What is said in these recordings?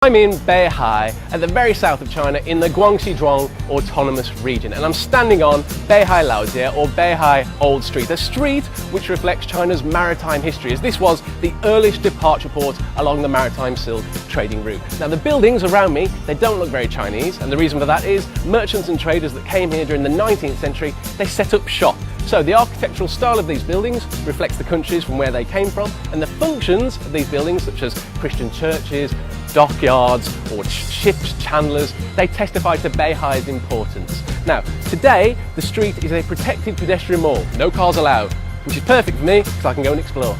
I'm in Beihai, at the very south of China, in the Guangxi Autonomous Region, and I'm standing on Beihai Laojie, or Beihai Old Street, a street which reflects China's maritime history, as this was the earliest departure port along the maritime silk trading route. Now, the buildings around me, they don't look very Chinese, and the reason for that is merchants and traders that came here during the 19th century, they set up shop. So the architectural style of these buildings reflects the countries from where they came from, and the functions of these buildings, such as Christian churches, dockyards or ships chandlers, they testify to Beihai's importance. Now, today the street is a protected pedestrian mall, no cars allowed, which is perfect for me because I can go and explore.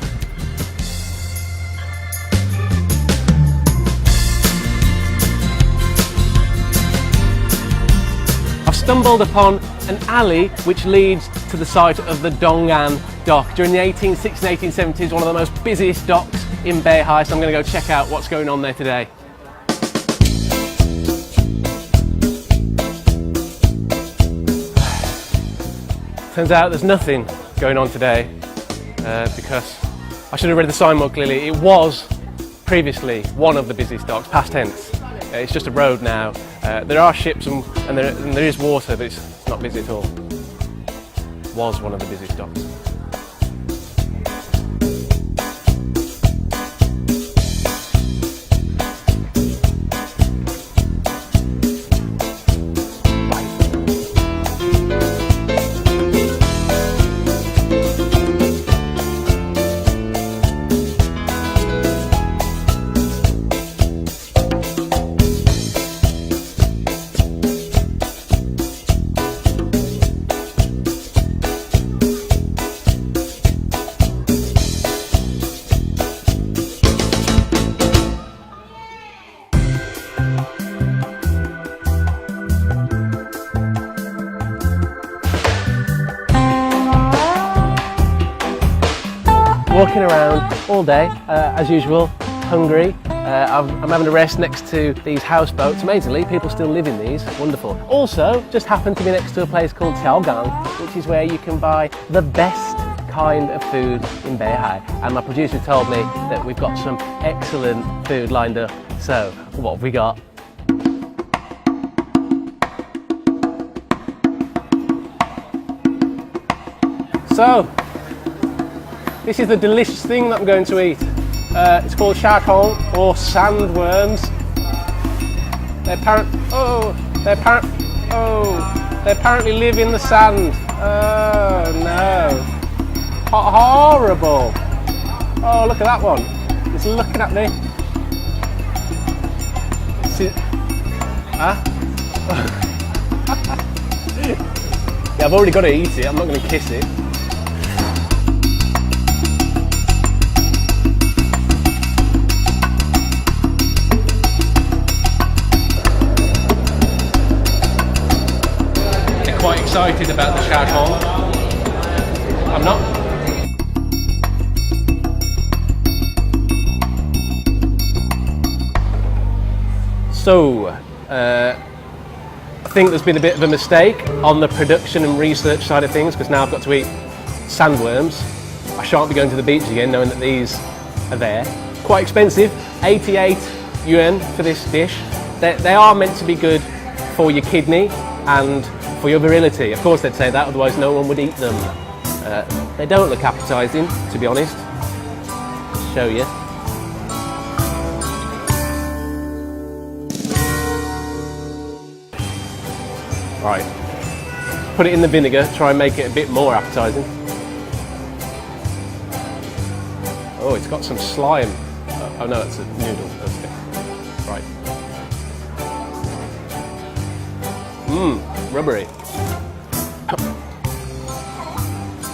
I've stumbled upon an alley which leads to the site of the Dong'an dock. During the 1860s and 1870s, one of the most busiest docks in Beihai, so I'm going to go check out what's going on there today. Turns out there's nothing going on today because I should have read the sign more clearly. It was previously one of the busiest docks, past tense. It's just a road now. There are ships and there is water, but it's not busy at all. Was one of the busiest docks. Walking around all day, as usual, hungry. I'm having a rest next to these houseboats. Amazingly, people still live in these. Wonderful. Also, just happened to be next to a place called Tiaogang, which is where you can buy the best kind of food in Beihai. And my producer told me that we've got some excellent food lined up. So, what have we got? So, this is the delicious thing that I'm going to eat. It's called沙虫, or sandworms. They apparently live in the sand. Oh no! Horrible! Oh, look at that one. It's looking at me. Huh? Yeah, I've already got to eat it. I'm not going to kiss it. Quite excited about the shaotong. I'm not. So, I think there's been a bit of a mistake on the production and research side of things, because now I've got to eat sandworms. I shan't be going to the beach again knowing that these are there. Quite expensive, 88 yuan for this dish. They are meant to be good for your kidney and for your virility. Of course they'd say that, otherwise no one would eat them. They don't look appetising, to be honest. I'll show you. Right, put it in the vinegar, try and make it a bit more appetising. Oh, it's got some slime. Oh no, it's a noodle. Okay. Right. Rubbery.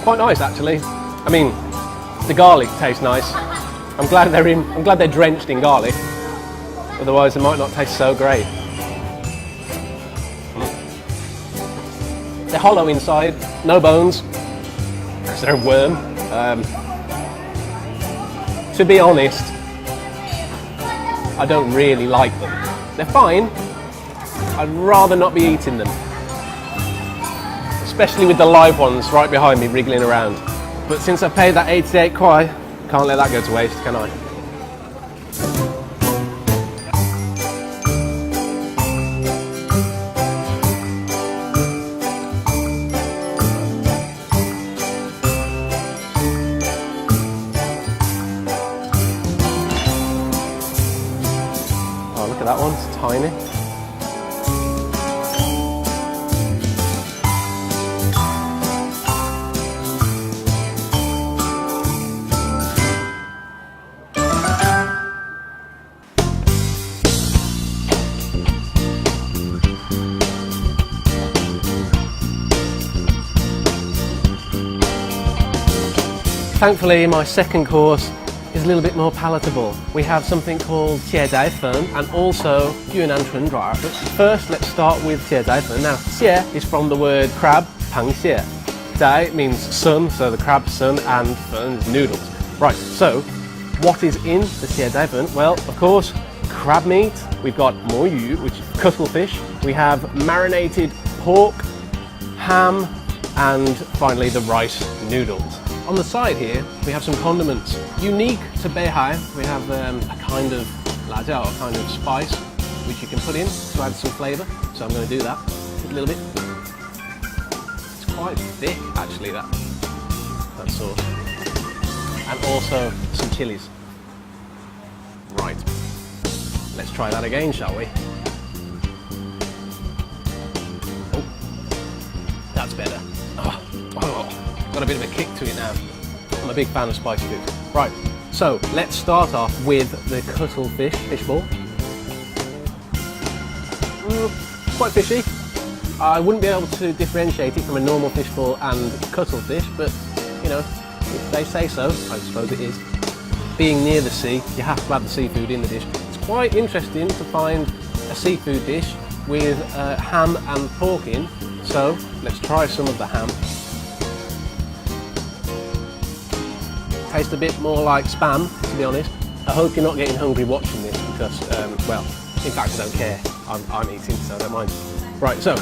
Quite nice, actually. I mean, the garlic tastes nice. I'm glad they're drenched in garlic. Otherwise, they might not taste so great. They're hollow inside, no bones, because they're a worm. To be honest, I don't really like them. They're fine. I'd rather not be eating them. Especially with the live ones right behind me wriggling around. But since I paid that 88 kwai, can't let that go to waste, can I? Wow, look at that one, it's tiny. Thankfully, my second course is a little bit more palatable. We have something called 蟹仔粉 and also 越南春爪. But first, let's start with 蟹仔粉. Now, 蟹 is from the word crab, 螃蟹. 仔 means sun, so the crab sun, and 粉 is noodles. Right, so what is in the 蟹仔粉? Well, of course, crab meat. We've got 魔芋, which is cuttlefish. We have marinated pork, ham, and finally the rice noodles. On the side here, we have some condiments. Unique to Beihai, we have a kind of lajiao, a kind of spice, which you can put in to add some flavour. So I'm going to do that a little bit. It's quite thick, actually, that sauce. And also some chilies. Right, let's try that again, shall we? Oh, that's better. Got a bit of a kick to it now. I'm a big fan of spicy food. Right, so let's start off with the cuttlefish fishball. Quite fishy. I wouldn't be able to differentiate it from a normal fishball and cuttlefish, but you know, if they say so, I suppose it is. Being near the sea, you have to have the seafood in the dish. It's quite interesting to find a seafood dish with ham and pork in, so let's try some of the ham. Tastes a bit more like spam, to be honest. I hope you're not getting hungry watching this because, well, in fact I don't care. I'm eating, so I don't mind. Right, so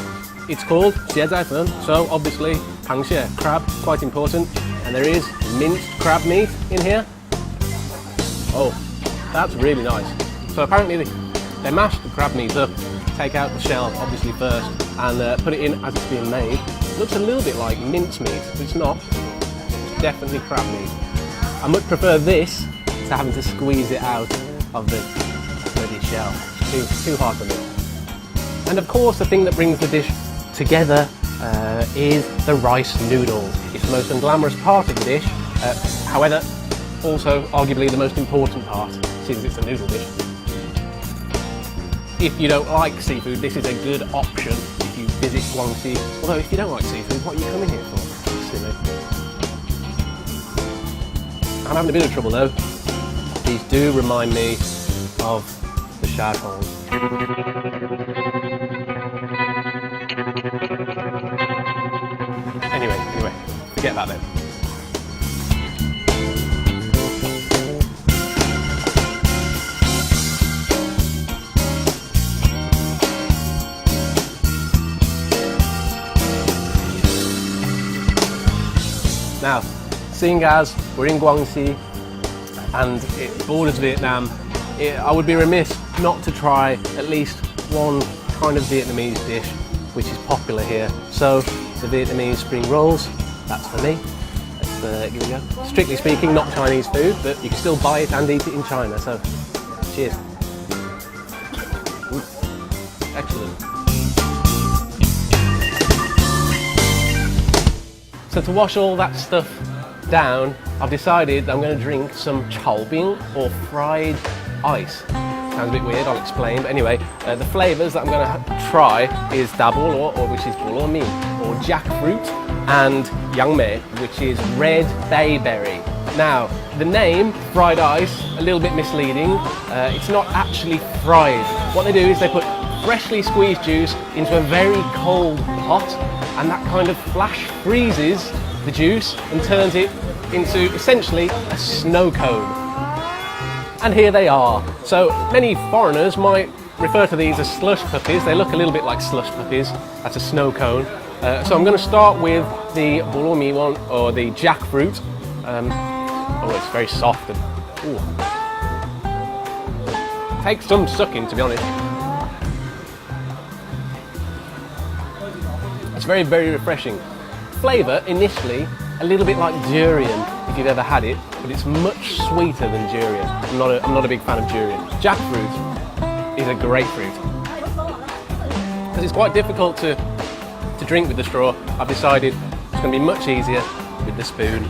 it's called 蟹仔粉, so obviously 螃蟹, crab, quite important. And there is minced crab meat in here. Oh, that's really nice. So apparently they mash the crab meat up, take out the shell obviously first, and put it in as it's being made. It looks a little bit like mincemeat, but it's not. It's definitely crab meat. I much prefer this to having to squeeze it out of the bloody shell. It's too hard for me. And of course, the thing that brings the dish together is the rice noodles. It's the most unglamorous part of the dish, however, also arguably the most important part, since it's a noodle dish. If you don't like seafood, this is a good option if you visit Guangxi. Although if you don't like seafood, what are you coming here for? Silly. I'm having a bit of trouble though. These do remind me of the shaton. Anyway, forget that then. Now, seeing as we're in Guangxi and it borders Vietnam, I would be remiss not to try at least one kind of Vietnamese dish which is popular here. So the Vietnamese spring rolls, that's for me. Here we go. Strictly speaking, not Chinese food, but you can still buy it and eat it in China. So cheers. Ooh, excellent. So to wash all that stuff down, I've decided I'm going to drink some chao bing, or fried ice. Sounds a bit weird, I'll explain. But anyway, the flavours that I'm going to try is da bolo, or which is bolo mi, or jackfruit, and yang mei, which is red bayberry. Now, the name, fried ice, a little bit misleading. It's not actually fried. What they do is they put freshly squeezed juice into a very cold pot, and that kind of flash freezes the juice and turns it into essentially a snow cone. And here they are. So many foreigners might refer to these as slush puppies. They look a little bit like slush puppies. That's a snow cone. So I'm going to start with the bolo mi one, or the jackfruit. Oh, it's very soft and ooh. Takes some sucking, to be honest. It's very, very refreshing. Flavour, initially, a little bit like durian, if you've ever had it, but it's much sweeter than durian. I'm not a big fan of durian. Jackfruit is is a grapefruit. Because it's quite difficult to drink with the straw, I've decided it's going to be much easier with the spoon.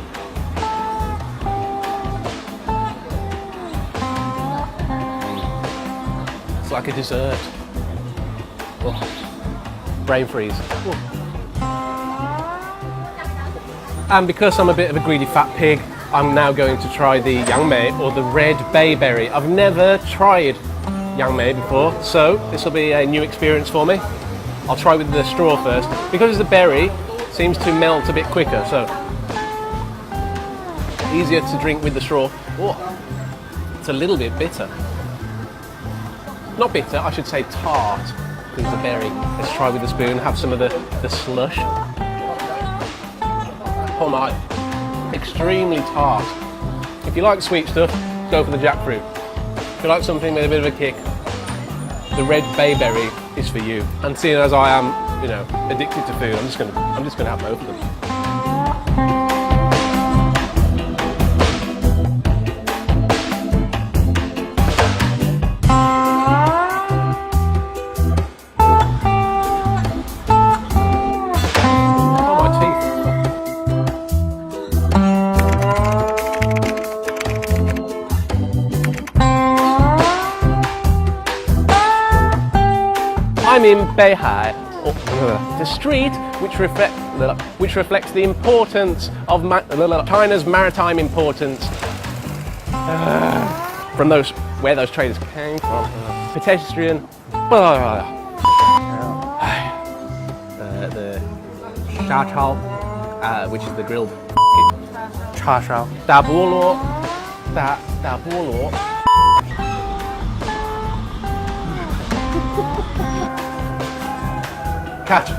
It's like a dessert. Oh, brain freeze. Oh. And because I'm a bit of a greedy fat pig, I'm now going to try the yangmei, or the red bayberry. I've never tried yangmei before, so this will be a new experience for me. I'll try with the straw first. Because it's a berry, it seems to melt a bit quicker, so easier to drink with the straw. Oh, it's a little bit bitter. Not bitter, I should say tart, because it's a berry. Let's try with the spoon, have some of the slush. Oh my, extremely tart. If you like sweet stuff, go for the jackfruit. If you like something with a bit of a kick, the red bayberry is for you. And seeing as I am, you know, addicted to food, I'm just gonna have both of them. I'm in Beihai, the street which reflects the importance of China's maritime importance from where those traders came from. Pedestrian, the sha chao, which is the grilled cha shao, da bo luo. Catch.